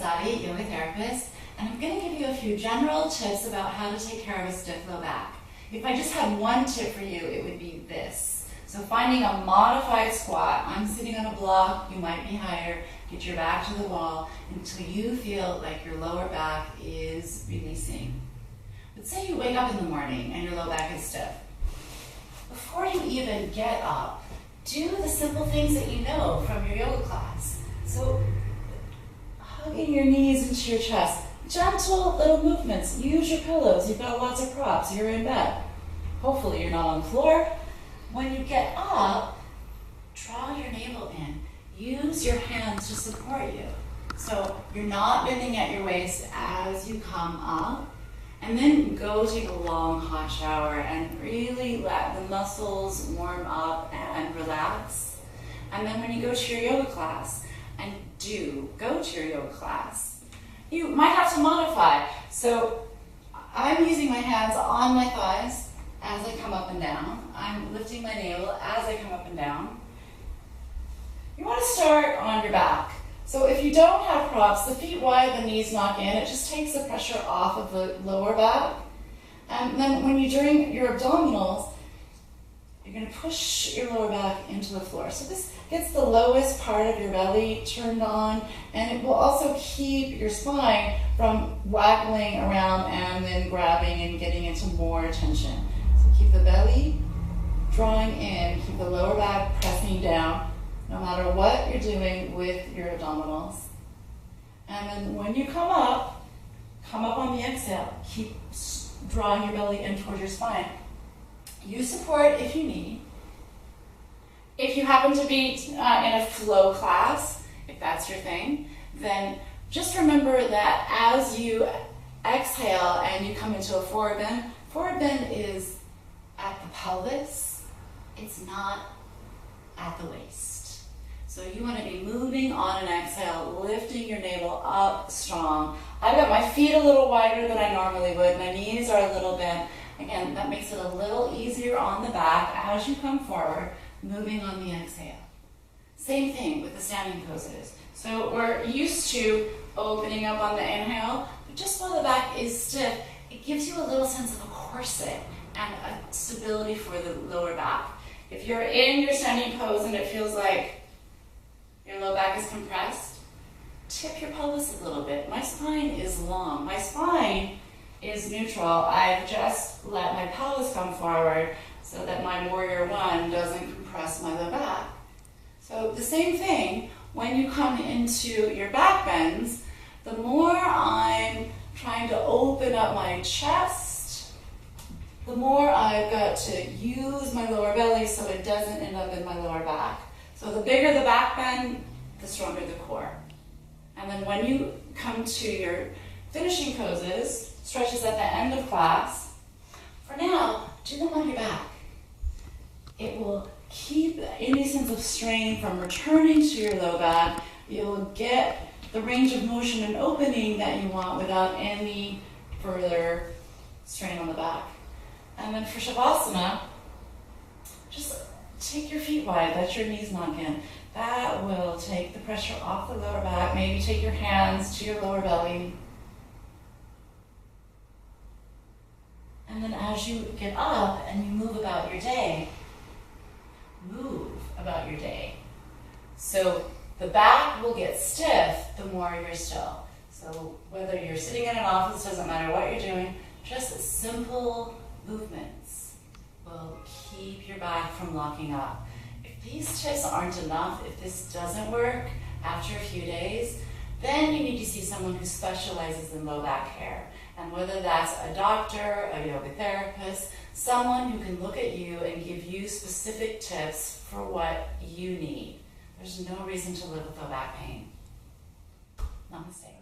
savvy yoga therapist, and I'm going to give you a few general tips about how to take care of a stiff low back. If I just had one tip for you, it would be this. So finding a modified squat. I'm sitting on a block, you might be higher. Get your back to the wall until you feel like your lower back is releasing. But say you wake up in the morning and your low back is stiff. Before you even get up, do the simple things that you know from your yoga class. So hugging your knees into your chest, gentle little movements. Use your pillows. You've got lots of props. You're in bed. Hopefully you're not on the floor. When you get up, draw your navel in. Use your hands to support you. So you're not bending at your waist as you come up. And then go take a long hot shower and really let the muscles warm up and relax. And then when you go to your yoga class, and do go to your yoga class, you might have to modify. So I'm using my hands on my thighs as I come up and down. I'm lifting my navel as I come up and down. You want to start on your back. So if you don't have props, the feet wide, the knees knock in. It just takes the pressure off of the lower back. And then when you're doing your abdominals, you're going to push your lower back into the floor. So this gets the lowest part of your belly turned on, and it will also keep your spine from waggling around and then grabbing and getting into more tension. So keep the belly drawing in, keep the lower back pressing down, no matter what you're doing with your abdominals. And then when you come up on the exhale. Keep drawing your belly in towards your spine. Use support if you need. If you happen to be in a flow class, if that's your thing, then just remember that as you exhale and you come into a forward bend is at the pelvis, it's not at the waist. So you want to be moving on an exhale, lifting your navel up strong. I've got my feet a little wider than I normally would. My knees are a little bent. Again, that makes it a little easier on the back as you come forward, moving on the exhale. Same thing with the standing poses. So we're used to opening up on the inhale, but just while the back is stiff, it gives you a little sense of a corset and a stability for the lower back. If you're in your standing pose and it feels like your low back is compressed, tip your pelvis a little bit. My spine is long. My spine is neutral. I've just let my pelvis come forward so that my warrior one doesn't compress my low back. So the same thing, when you come into your back bends, the more I'm trying to open up my chest, the more I've got to use my lower belly so it doesn't end up in my lower back. So the bigger the back bend, the stronger the core. And then when you come to your finishing poses, stretches at the end of class, for now, do them on your back. It will keep any sense of strain from returning to your low back. You'll get the range of motion and opening that you want without any further strain on the back. And then for Shavasana, just take your feet wide, let your knees knock in. That will take the pressure off the lower back. Maybe take your hands to your lower belly. And then as you get up and you move about your day, move about your day. So the back will get stiff the more you're still. So whether you're sitting in an office, doesn't matter what you're doing, just simple movements will keep your back from locking up. If these tips aren't enough, if this doesn't work after a few days, then you need to see someone who specializes in low back care. And whether that's a doctor, a yoga therapist, someone who can look at you and give you specific tips for what you need. There's no reason to live with low back pain. Namaste.